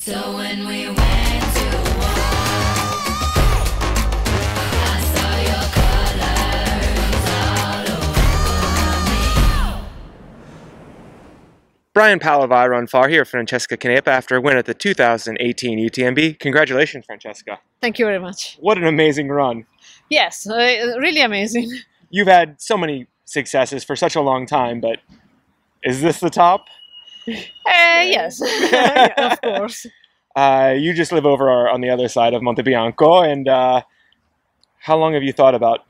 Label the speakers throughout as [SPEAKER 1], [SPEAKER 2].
[SPEAKER 1] So when we went to war, I saw your colors all over me.
[SPEAKER 2] Brian Palavai run far here, Francesca Canepa, after a win at the 2018 UTMB. Congratulations, Francesca.
[SPEAKER 3] Thank you very much.
[SPEAKER 2] What an amazing run.
[SPEAKER 3] Yes, really amazing.
[SPEAKER 2] You've had so many successes for such a long time, but is this the top?
[SPEAKER 3] Yes, yeah, of course.
[SPEAKER 2] You just live over on the other side of Monte Bianco, and how long have you thought about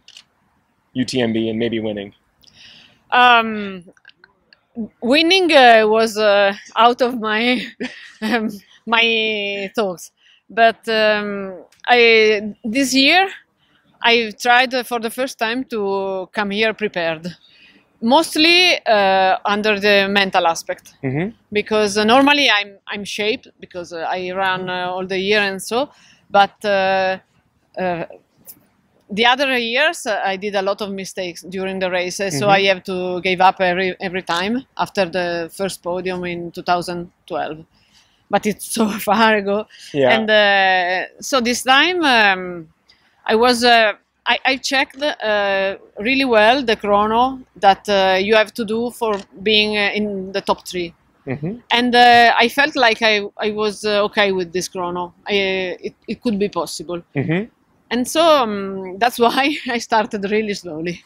[SPEAKER 2] UTMB and maybe winning?
[SPEAKER 3] Winning was out of my my thoughts, but this year I tried for the first time to come here prepared, mostly under the mental aspect, because normally I'm shaped because I run all the year and so, but the other years I did a lot of mistakes during the race, so I have to give up every time after the first podium in 2012. But it's so far ago, and so this time I was. I checked really well the chrono that you have to do for being in the top 3. And I felt like I was okay with this chrono. It could be possible. And so that's why I started really slowly.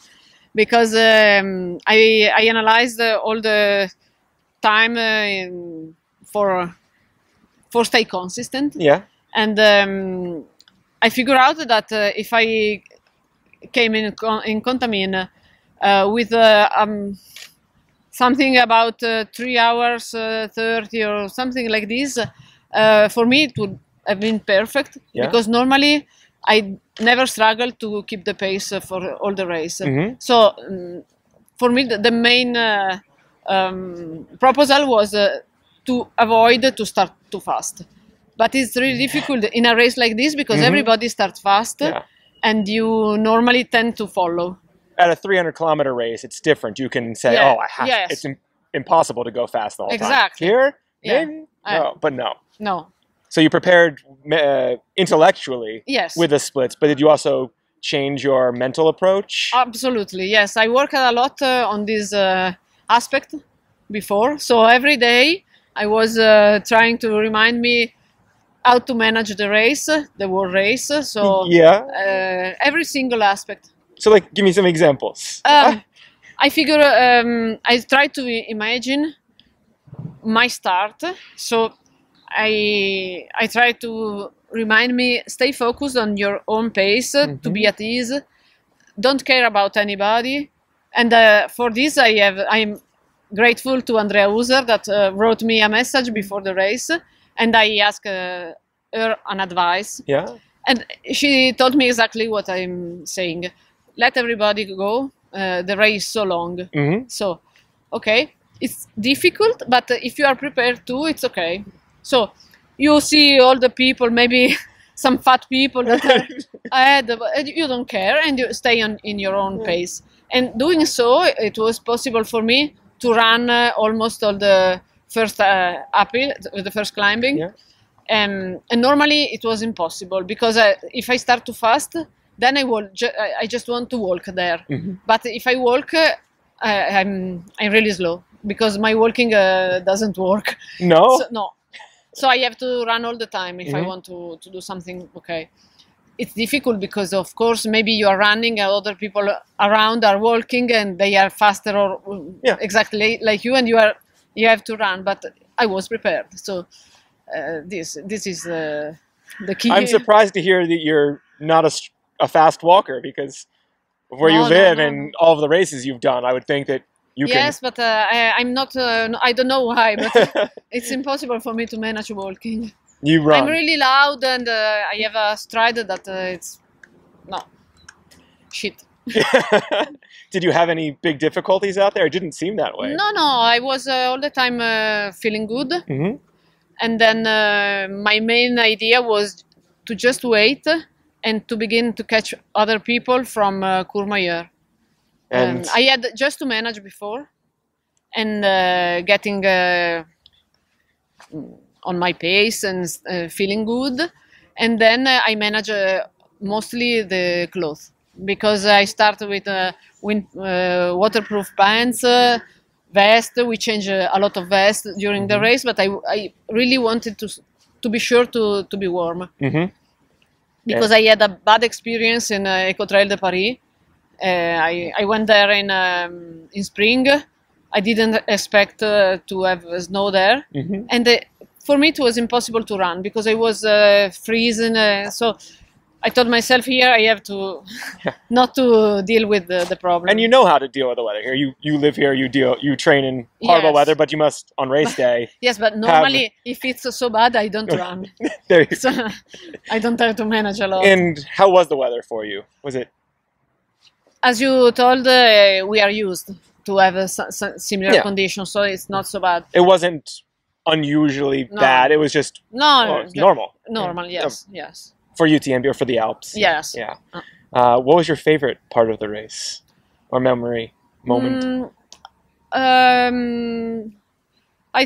[SPEAKER 3] Because I analyzed all the time for stay consistent.
[SPEAKER 2] Yeah.
[SPEAKER 3] And I figured out that if I came in Contamine with something about 3 hours 30 or something like this, for me it would have been perfect, because normally I never struggle to keep the pace for all the race. So for me the main proposal was to avoid to start too fast. But it's really difficult in a race like this because everybody starts fast. And you normally tend to follow.
[SPEAKER 2] At a 300-kilometer race, it's different. You can say, "Oh, I have." It's impossible to go fast the whole time. Here, maybe no, but no.
[SPEAKER 3] No.
[SPEAKER 2] So you prepared intellectually with the splits, but did you also change your mental approach?
[SPEAKER 3] Absolutely, yes. I worked a lot on this aspect before. So every day I was trying to remind me how to manage the race, the world race. So every single aspect.
[SPEAKER 2] So, like, give me some examples.
[SPEAKER 3] I figure I try to imagine my start. So I try to remind me, stay focused on your own pace, to be at ease. Don't care about anybody. And for this, I'm grateful to Andrea User that wrote me a message before the race. And I asked her an advice. And she told me exactly what I'm saying. Let everybody go. The race is so long. So, okay, it's difficult, but if you are prepared to, it's okay. So you see all the people, maybe some fat people that are ahead, but you don't care, and you stay in your own pace. And doing so, it was possible for me to run almost all the first uphill, the first climbing. And normally it was impossible because if I start too fast, then I just want to walk there. But if I walk, I'm really slow because my walking doesn't work.
[SPEAKER 2] No?
[SPEAKER 3] So I have to run all the time if I want to do something okay. It's difficult because, of course, maybe you are running and other people around are walking and they are faster or exactly like you, and you have to run. But I was prepared. So this is the key.
[SPEAKER 2] I'm surprised to hear that you're not a fast walker because of where you live and all of the races you've done. I would think that you can.
[SPEAKER 3] Yes, but I'm not. I don't know why, but it's impossible for me to manage walking.
[SPEAKER 2] You run.
[SPEAKER 3] I'm really loud, and I have a stride that it's shit.
[SPEAKER 2] Did you have any big difficulties out there? It didn't seem that way.
[SPEAKER 3] No. I was all the time feeling good, and then my main idea was to just wait and to begin to catch other people from Courmayeur. And I had just to manage before, and getting on my pace and feeling good. And then I manage mostly the clothes because I start with waterproof pants, vest. We change a lot of vests during the race, but I really wanted to be sure to be warm because I had a bad experience in Eco-Trail de Paris. I went there in spring. I didn't expect to have snow there, and for me it was impossible to run because I was freezing. So I told myself here I have to not to deal with the problem.
[SPEAKER 2] And you know how to deal with the weather here. You live here. You train in horrible
[SPEAKER 3] Yes.
[SPEAKER 2] weather, but you must on race day.
[SPEAKER 3] Yes, but normally if it's so bad, I don't run.
[SPEAKER 2] There you
[SPEAKER 3] So I don't have to manage a lot.
[SPEAKER 2] And how was the weather for you? Was it?
[SPEAKER 3] As you told, we are used to have a similar
[SPEAKER 2] Yeah.
[SPEAKER 3] conditions, so it's not so bad.
[SPEAKER 2] It wasn't unusually
[SPEAKER 3] No.
[SPEAKER 2] bad. It was just
[SPEAKER 3] No,
[SPEAKER 2] normal.
[SPEAKER 3] Normal, yes, yes.
[SPEAKER 2] For UTMB or for the Alps.
[SPEAKER 3] Yes.
[SPEAKER 2] Yeah. What was your favorite part of the race or memory moment?
[SPEAKER 3] I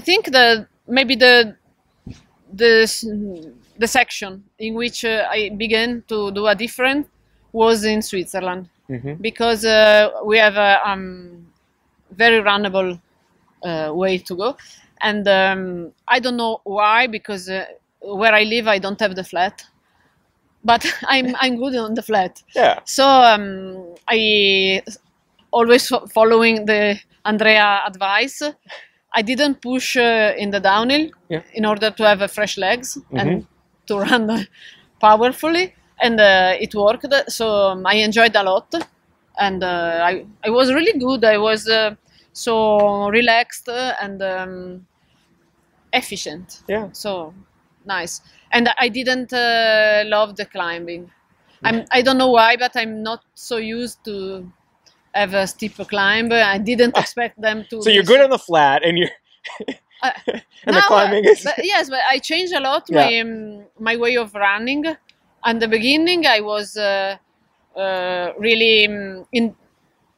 [SPEAKER 3] think that maybe the section in which I began to do a different was in Switzerland because we have a very runnable way to go, and I don't know why because where I live I don't have the flat, but I'm good on the flat.
[SPEAKER 2] Yeah.
[SPEAKER 3] So I always following the Andrea advice. I didn't push in the downhill in order to have fresh legs and to run powerfully, and it worked. So I enjoyed a lot, and I was really good. I was so relaxed and efficient.
[SPEAKER 2] Yeah.
[SPEAKER 3] So nice. And I didn't love the climbing. I don't know why, but I'm not so used to have a steep climb. I didn't expect them to.
[SPEAKER 2] So you're good on the flat, and you're and the climbing is.
[SPEAKER 3] Yes, but I changed a lot my way of running. At the beginning, I was really in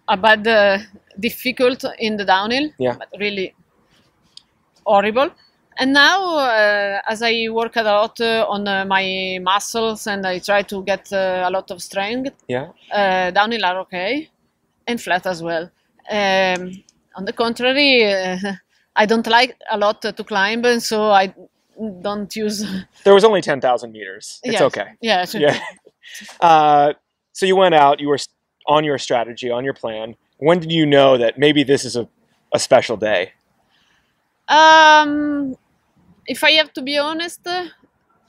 [SPEAKER 3] a bad difficult in the downhill.
[SPEAKER 2] Yeah.
[SPEAKER 3] But really horrible. And now, as I work a lot on my muscles and I try to get a lot of strength, downhill are okay, and flat as well. On the contrary, I don't like a lot to climb, and so I don't use.
[SPEAKER 2] There was only 10,000 meters. It's okay.
[SPEAKER 3] Yes.
[SPEAKER 2] Yeah. So you went out. You were on your strategy, on your plan. When did you know that maybe this is a special day?
[SPEAKER 3] If I have to be honest,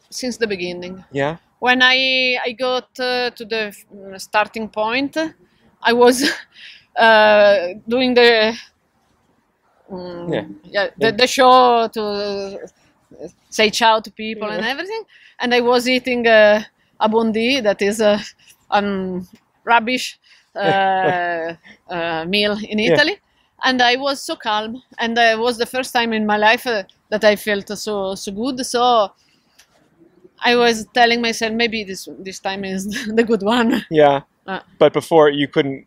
[SPEAKER 3] since the beginning.
[SPEAKER 2] Yeah.
[SPEAKER 3] When I got to the starting point, I was doing the the show to say ciao to people and everything, and I was eating a bondi, that is a rubbish meal in Italy. And I was so calm, and it was the first time in my life that I felt so good. So I was telling myself, maybe this time is the good one.
[SPEAKER 2] Yeah. But before could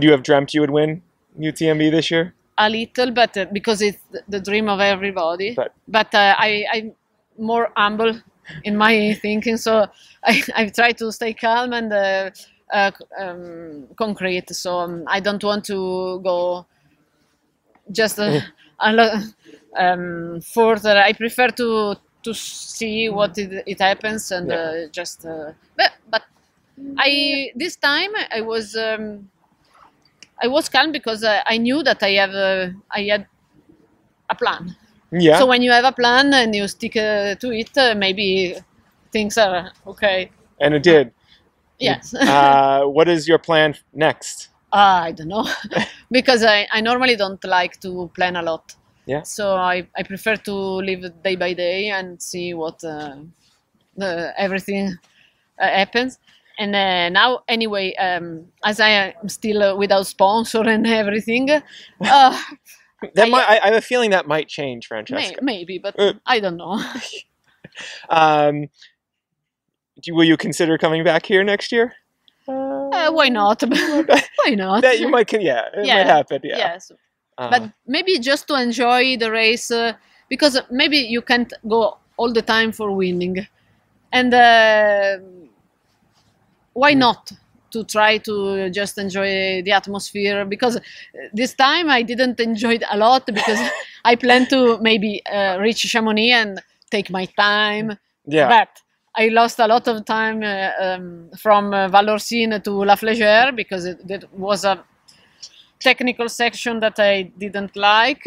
[SPEAKER 2] you have dreamt you would win UTMB this year?
[SPEAKER 3] A little, but because it's the dream of everybody. But I'm more humble in my thinking, so I try to stay calm and concrete. So I don't want to go just further. I prefer to see what it happens and just. But this time I was calm because I knew that I had a plan.
[SPEAKER 2] Yeah.
[SPEAKER 3] So when you have a plan and you stick to it, maybe things are okay.
[SPEAKER 2] And it did.
[SPEAKER 3] Yes.
[SPEAKER 2] What is your plan next?
[SPEAKER 3] I don't know, because I normally don't like to plan a lot.
[SPEAKER 2] Yeah.
[SPEAKER 3] So I prefer to live day by day and see what everything happens. And now, anyway, as I am still without sponsor and everything,
[SPEAKER 2] I have a feeling that might change, Francesca.
[SPEAKER 3] maybe, but I don't know.
[SPEAKER 2] Will you consider coming back here next year?
[SPEAKER 3] Why not? Why not?
[SPEAKER 2] That you might, might happen. Yeah.
[SPEAKER 3] Yes, but maybe just to enjoy the race because maybe you can't go all the time for winning, and why not to try to just enjoy the atmosphere? Because this time I didn't enjoy it a lot because I planned to maybe reach Chamonix and take my time,
[SPEAKER 2] Yeah.
[SPEAKER 3] but I lost a lot of time from Vallorcine to La Flégère because that was a technical section that I didn't like,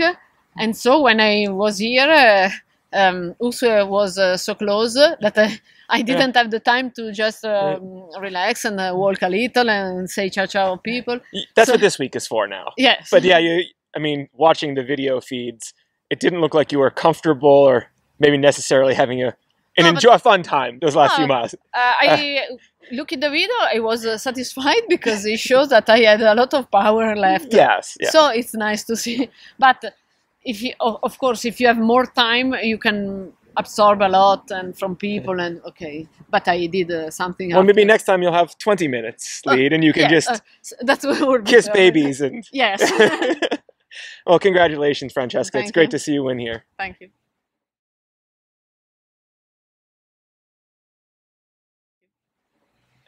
[SPEAKER 3] and so when I was here, Ursula was so close that I didn't have the time to just relax and walk a little and say ciao ciao people.
[SPEAKER 2] That's
[SPEAKER 3] So-
[SPEAKER 2] what this week is for now.
[SPEAKER 3] Yes.
[SPEAKER 2] But yeah, I mean, watching the video feeds, it didn't look like you were comfortable or maybe necessarily having a fun time those last few miles.
[SPEAKER 3] I look at the video. I was satisfied because it shows that I had a lot of power left.
[SPEAKER 2] Yes. Yeah.
[SPEAKER 3] So it's nice to see. But if you, of course, if you have more time, you can absorb a lot and from people and okay. But I did something.
[SPEAKER 2] Well, maybe
[SPEAKER 3] after.
[SPEAKER 2] next time you'll have 20 minutes lead, and you can just
[SPEAKER 3] that's what would be
[SPEAKER 2] kiss
[SPEAKER 3] perfect.
[SPEAKER 2] babies and.
[SPEAKER 3] Yes.
[SPEAKER 2] Well, congratulations, Francesca. It's
[SPEAKER 3] Thank
[SPEAKER 2] great
[SPEAKER 3] you.
[SPEAKER 2] to see you win here.
[SPEAKER 3] Thank you.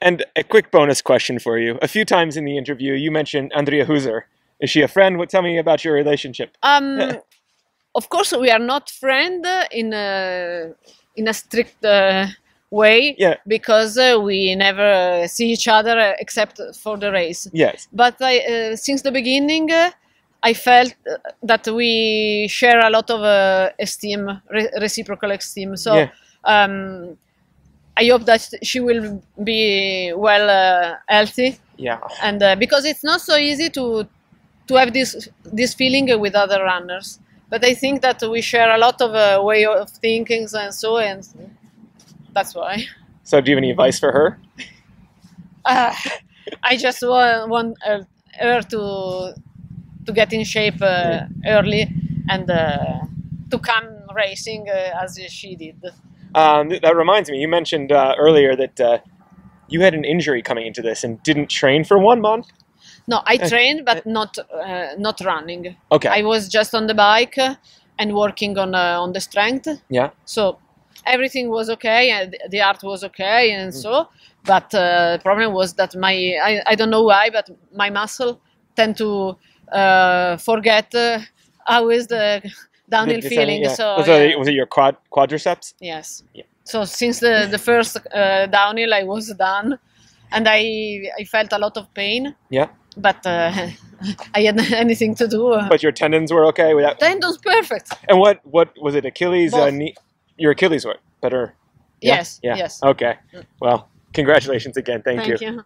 [SPEAKER 2] And a quick bonus question for you. A few times in the interview, you mentioned Andrea Huser. Is she a friend? Tell me about your relationship.
[SPEAKER 3] Of course, we are not friends in a strict way
[SPEAKER 2] Yeah.
[SPEAKER 3] because we never see each other except for the race.
[SPEAKER 2] Yes.
[SPEAKER 3] But since the beginning, I felt that we share a lot of esteem, reciprocal esteem. So
[SPEAKER 2] Yeah.
[SPEAKER 3] I hope that she will be well, healthy,
[SPEAKER 2] Yeah.
[SPEAKER 3] and because it's not so easy to have this feeling with other runners. But I think that we share a lot of way of thinking and so, and that's why.
[SPEAKER 2] So, do you have any advice for her?
[SPEAKER 3] I just want her to get in shape early and to come racing as she did.
[SPEAKER 2] That reminds me, you mentioned earlier that you had an injury coming into this and didn't train for 1 month?
[SPEAKER 3] No, I trained, but not running.
[SPEAKER 2] Okay.
[SPEAKER 3] I was just on the bike and working on the strength.
[SPEAKER 2] Yeah.
[SPEAKER 3] So everything was okay, and the art was okay, and so. But the problem was that I don't know why, but my muscle tend to forget how is the downhill
[SPEAKER 2] The
[SPEAKER 3] feeling.
[SPEAKER 2] yeah.
[SPEAKER 3] So
[SPEAKER 2] was,
[SPEAKER 3] yeah.
[SPEAKER 2] was it your quadriceps?
[SPEAKER 3] Yes.
[SPEAKER 2] Yeah.
[SPEAKER 3] So since the first downhill, I was done, and I felt a lot of pain.
[SPEAKER 2] Yeah.
[SPEAKER 3] But I had anything to do.
[SPEAKER 2] But your tendons were okay with that?
[SPEAKER 3] Tendons perfect.
[SPEAKER 2] And what was it, Achilles?
[SPEAKER 3] Both.
[SPEAKER 2] Knee? Your Achilles were better? Yeah?
[SPEAKER 3] Yes.
[SPEAKER 2] Yeah.
[SPEAKER 3] Yes.
[SPEAKER 2] Okay. Well, congratulations again. Thank you.
[SPEAKER 3] Thank you.